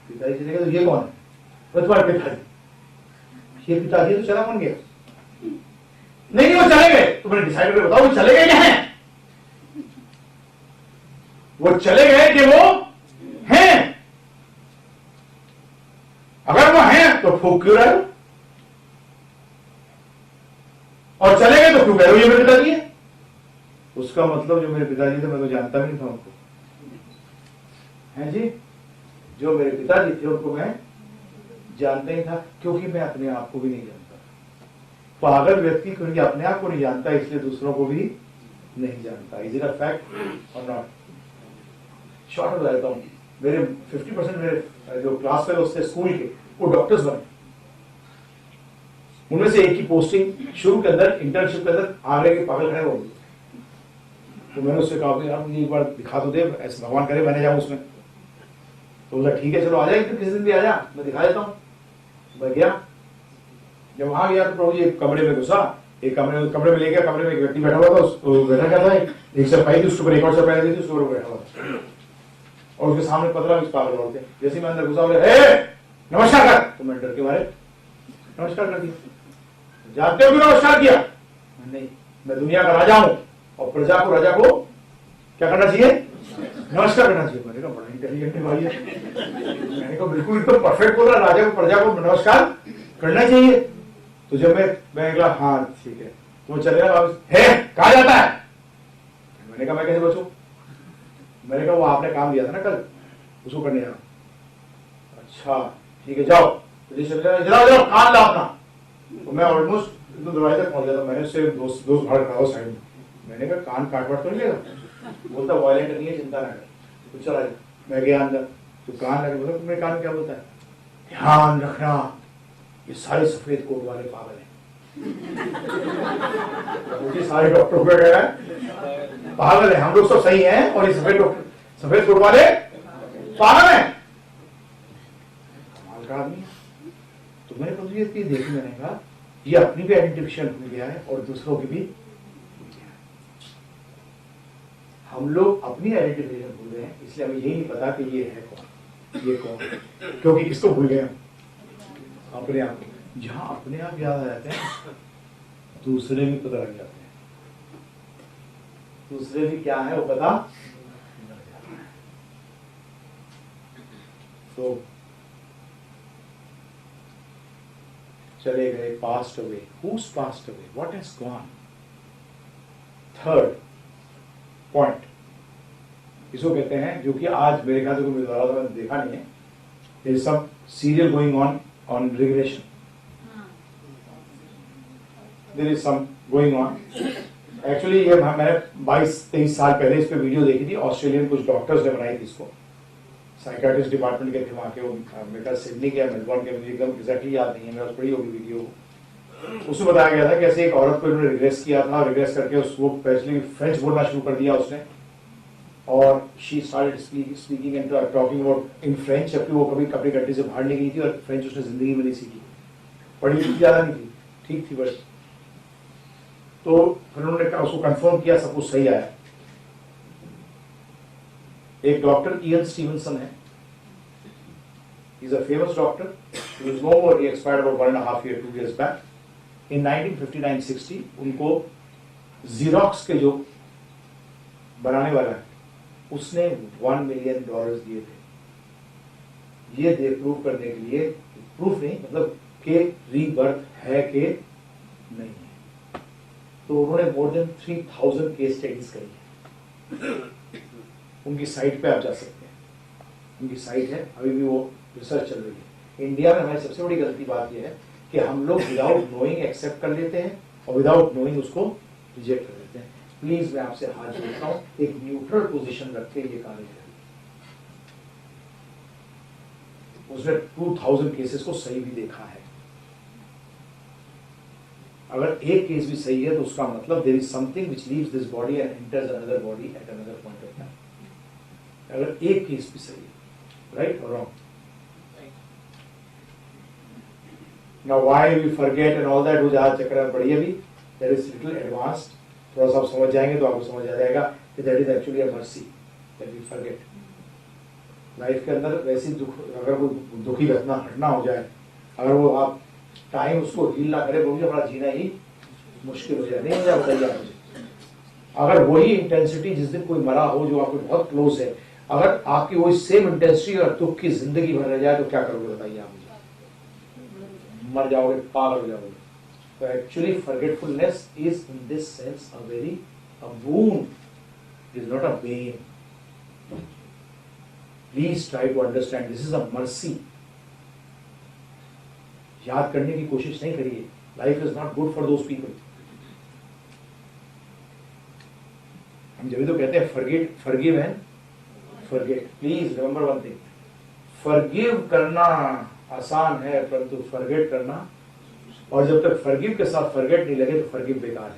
पिताजी चले गए तो ये कौन है? वो तुम्हारे पिताजी। ये पिताजी तो चला कौन गया? नहीं वो चले गए। तो मैंने डिसाइड करके बताओ वो चले गए क्या है? वो चले गए कि वो हैं? अगर वो हैं तो फूक क्यों रहे हो? और चले गए तो क्यों कह रहे हो ये मेरे पिताजी है? उसका मतलब जो मेरे पिताजी थे मैं तो जानता भी नहीं था उनको, हैं जी? जो मेरे पिताजी थे उनको मैं जानता ही था, क्योंकि मैं अपने आप को भी नहीं जानता। पागल व्यक्ति क्योंकि अपने आप को नहीं जानता इसलिए दूसरों को भी नहीं जानता। इज इट अ फैक्ट और नॉट? शॉर्ट में बताता हूं, मेरे 50% मेरे जो क्लास फेलोज थे स्कूल के वो डॉक्टर्स बने। उनमें से एक की पोस्टिंग शुरू के अंदर इंटर्नशिप के अंदर आगरे के पागल खड़े हो गए। तो मैंने उससे कहा कि यार मुझे एक बार दिखा तो दे, ऐसे भगवान करे मैंने जाऊं उसमें। तो बोला ठीक है चलो आ जाए, तो किसी दिन भी आ जा, मैं दिखा देता हूं। मैं गया, जब वहां गया तो प्रभु जी एक कमरे में घुसा, एक कमरे में ले गया। कमरे में एक व्यक्ति बैठा हुआ था, उसको बैठा क्या था, एक सरपाई थी, उसके ऊपर एक और सरपाई थी, उसके ऊपर बैठा हुआ था और उसके सामने 15-20 पागल औरतें। जैसे मैं अंदर घुसा, बोले नमस्कार कर, तो मैं डर के मारे नमस्कार कर दिया। जानते हो क्यों नमस्कार किया? नहीं, मैं दुनिया का राजा हूं और प्रजा को, राजा को क्या करना चाहिए? नमस्कार करना चाहिए। मैंने कहा बड़ा इंटेलिजेंट भाई है। मैंने कहा बिल्कुल एकदम परफेक्ट बोल रहा, राजा को प्रजा को नमस्कार करना चाहिए। तो जब मैं कहा हाँ ठीक है, तो चलेगा वापस, है कहा जाता है? मैंने कहा मैं कैसे बचूं? मैंने कहा वो आपने काम दिया था ना कल, उसको करने जाओ। अच्छा ठीक है जाओ, तो जाओ कान ला अपना। तो मैं ऑलमोस्ट दरवाजे तक पहुंच गया था। मैंने उससे दोस्त भाड़ खड़ा साइड में। मैंने कहा कान काट वाट तो नहीं लेगा? बोलता वायलेंट नहीं है, चिंता ना कर। तो चला गया, मैं गया अंदर, तो कान लगे। बोला तुम्हें कान क्या बोलता है? ध्यान रखना ये सारे सफेद कोट वाले पागल हैं। मुझे सारे डॉक्टर को कह रहा है पागल है, हम लोग सब सही हैं और ये सफेद कोट वाले पागल हैं। कमाल का आदमी। तो मैंने प्रभु जी देखी, मैंने कहा ये अपनी भी आइडेंटिफिकेशन हो गया है और दूसरों की भी हो गया है। हम लोग अपनी आइडेंटिफिकेशन भूल गए हैं, इसलिए हमें यही नहीं पता कि ये है कौन, ये कौन है, क्योंकि किसको भूल गए हम? अपने आप को। जहां अपने आप याद आ जाते हैं दूसरे भी पता लग जाते हैं। दूसरे भी क्या है वो पता लग जाता है। तो चले गए, passed away. Who's passed away? What has gone? Third point, इसको कहते हैं, जो कि आज मेरे ख्याल से कोई द्वारा मैंने देखा नहीं है, there is some serial going on regression. There is some going on. Actually ये मैंने 22-23 साल पहले इस पे वीडियो देखी थी, ऑस्ट्रेलियन कुछ डॉक्टर्स ने बनाई थी इसको, साइकाट्रिस्ट डिपार्टमेंट के थे वहाँ के, वो मेरे ख्याल सिडनी के या मेलबर्न के, मुझे एकदम एग्जैक्टली याद नहीं है, मेरे पास पड़ी होगी वीडियो। उसमें बताया गया था कैसे एक औरत को इन्होंने रिग्रेस किया था, रिग्रेस करके वो पहले फ्रेंच बोलना शुरू कर दिया उसने, और she started speaking and talking about in French, जबकि वो कभी अपनी कंट्री से बाहर नहीं गई थी और फ्रेंच उसने जिंदगी में नहीं सीखी, पढ़ी लिखी ज्यादा नहीं थी, ठीक थी बस। तो फिर उन्होंने उसको कंफर्म किया, सब कुछ सही आया। एक डॉक्टर इयन स्टीवनसन है, he is a famous doctor, he was no more, he expired about 1.5 year, 2 years back. In 1959-60 उनको Xerox के जो बनाने वाला है उसने $1 million दिए थे, ये प्रूव करने के लिए, प्रूफ नहीं मतलब के रीबर्थ है कि नहीं है। तो उन्होंने मोर देन 3000 केस स्टडीज करी है। उनकी साइट पे आप जा सकते हैं, उनकी साइट है, अभी भी वो रिसर्च चल रही है। इंडिया में हमारी सबसे बड़ी गलती बात यह है कि हम लोग विदाउट नोइंग एक्सेप्ट कर लेते हैं और विदाउट नोइंग उसको रिजेक्ट कर देते हैं। प्लीज मैं आपसे हाथ जोड़ता हूं, एक न्यूट्रल पोजीशन रख के ये कार्य करें। उसने 2000 केसेस को सही भी देखा है। अगर एक केस भी सही है तो उसका मतलब there is something which leaves this body and enters another body at another point of time. अगर एक केस भी सही है, राइट और wrong. Now why we forget and all that, वो जहां चक्कर में पड़ी अभी, that is little advanced, थोड़ा सा आप समझ जाएंगे तो आपको समझ आ जाएगा कि that is actually a mercy that we forget. Life के अंदर वैसी अगर कोई दुखी घटना हो जाए, अगर वो आप टाइम उसको हील ना करे, वो भी हमारा जीना ही मुश्किल हो जाए। नहीं हो जाए, बताइए आप मुझे। अगर वही इंटेंसिटी जिस दिन कोई मरा हो जो आपको बहुत क्लोज है, अगर आपकी वही सेम इंटेंसिटी और दुख की जिंदगी भर रह जाए तो क्या करोगे बताइए आप मुझे? मर जाओगे, पागल हो जाओगे। तो actually forgetfulness is in this sense a boon, it is not a bane. Please try to understand, this is a mercy. याद करने की कोशिश नहीं करिए। Life is not good for those people. हम जब भी तो कहते हैं forgive, forgive and forget. Please remember one thing, forgive करना आसान है परंतु फॉरगेट करना, और जब तक फॉरगिव के साथ फॉरगेट नहीं लगे तो फॉरगिव बेकार है।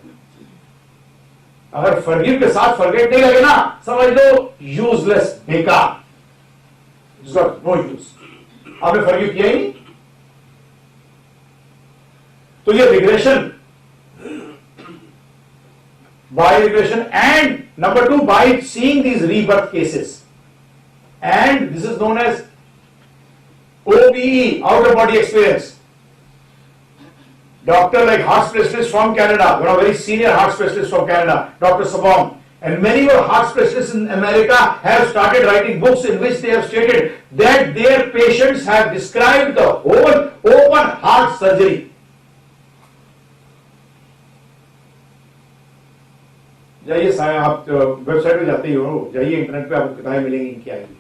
अगर फॉरगिव के साथ फॉरगेट नहीं लगे ना, समझ लो यूजलेस, बेकार, नो यूज। आपने फॉरगिव किया ही नहीं। तो ये regression, by regression, and number 2 by seeing these rebirth cases, and this is known as OBE, out of body experience. Doctor like heart specialist from Canada, one of very senior heart specialists from Canada, Dr. Sabong, and many more heart specialists in America have started writing books in which they have stated that their patients have described the whole open heart surgery. जाइए आप website पे जाते ही हो, जाइए internet पे आपको किताबें मिलेंगी इनकी आएगी,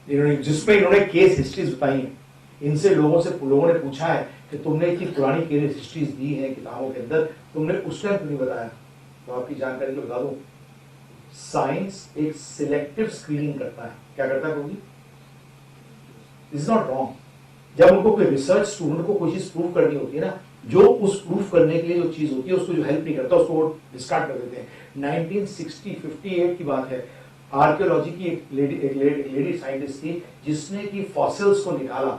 इन्होंने जिसमें इन्होंने केस हिस्ट्रीज बताई हैं। इनसे लोगों ने पूछा है कि तुमने इतनी पुरानी केस हिस्ट्रीज दी है किताबों के अंदर, तुमने उस टाइम क्यों नहीं बताया? तो आपकी जानकारी को बता दूं, साइंस एक सिलेक्टिव स्क्रीनिंग करता है। क्या करता है प्रभु? Is not wrong. जब उनको कोई रिसर्च स्टूडेंट को कोई चीज प्रूव करनी होती है ना, जो उस प्रूफ करने के लिए जो चीज होती है उसको जो हेल्प नहीं करता उसको वो डिस्कार्ड कर देते हैं। 1958 की बात है, आर्कियोलॉजी की एक लेडी साइंटिस्ट थी जिसने की फॉसिल्स को निकाला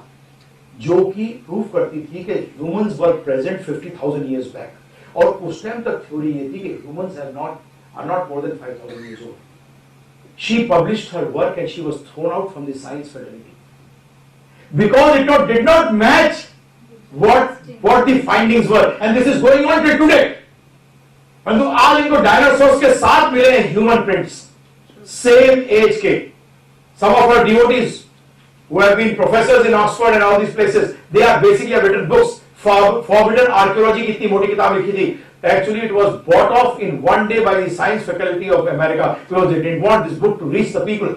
जो कि प्रूफ करती थी कि humans were present 50,000 years back, और उस टाइम तक थ्योरी ये थी कि humans are not more than 5,000 years old. She published her work and she was thrown out from the science faculty because it did not match what the findings were, and this is going on till today. परंतु आज इनको dinosaurs के साथ मिले हैं human prints, same as के। Some of our devotees who have been professors in Oxford and all these places, they are basically have written books. Forbidden Archaeology की इतनी मोटी किताब लिखी थी। Actually, it was bought off in one day by the Science Faculty of America because they didn't want this book to reach the people.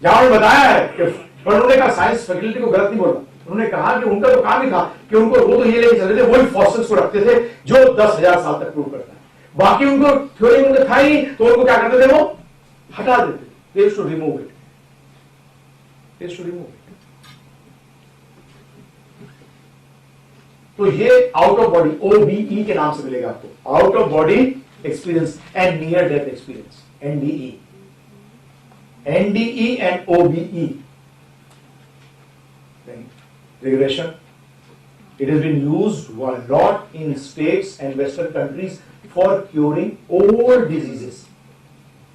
जहां उन्होंने बताया है कि उन्होंने कहा साइंस फैकल्टी को गलत नहीं बोला, उन्होंने कहा कि उनका तो काम ही था कि उनको वो तो ये लेके चलते थे, वही फॉसिल्स को रखते थे जो 10,000 साल तक प्रूव करता है। बाकी उनको थ्योरी उनका था ही, तो उनको क्या करते थे, वो हटा देते थे। They used to remove it. They used to remove it. तो ये आउट ऑफ बॉडी OBE के नाम से मिलेगा आपको, out of body experience and near death experience, NDE and OBE. Then regression. It has been used a lot in states and Western countries for curing old diseases.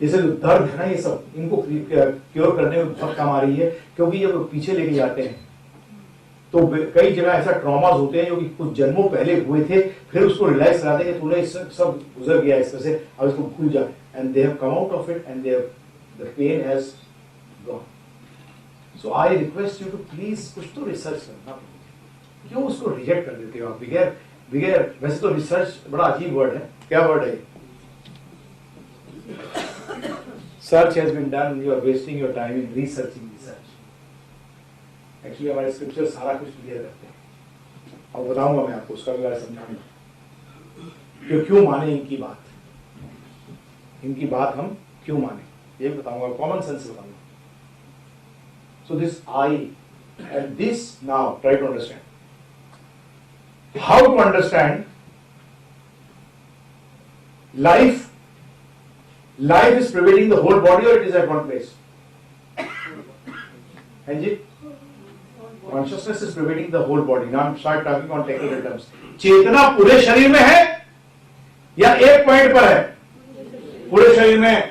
जैसे जो दर्द है ना, ये सब इनको क्योर करने में बहुत काम आ रही है, क्योंकि जब पीछे लेके जाते हैं तो कई जगह ऐसा ट्रॉमास होते हैं जो कि कुछ जन्मों पहले हुए थे, फिर उसको रियलाइज कराते हैं कि तूने सब गुजर गया इस तरह से, अब इसको भूल जा, and they have come out of it and the pain has gone. So I request you to please कुछ तो रिसर्च करना। क्यों उसको रिजेक्ट कर देते हो आप बगैर वैसे तो रिसर्च बड़ा अजीब वर्ड है। क्या वर्ड है? Search has been done, you are wasting your time in researching research. Actually हमारे स्क्रिप्चर सारा कुछ क्लियर करते हैं, और बताऊंगा मैं आपको उसका भी समझाऊंगा क्यों माने इनकी बात हम क्यों माने, ये बताऊंगा, कॉमन सेंस बताऊंगा। So this I and this now try to understand how to understand life is prevailing the whole body और it is at one place? हैं जी? Consciousness is prevailing the whole body. Now start talking on technical terms. चेतना पूरे शरीर में है या एक पॉइंट पर है? पूरे शरीर में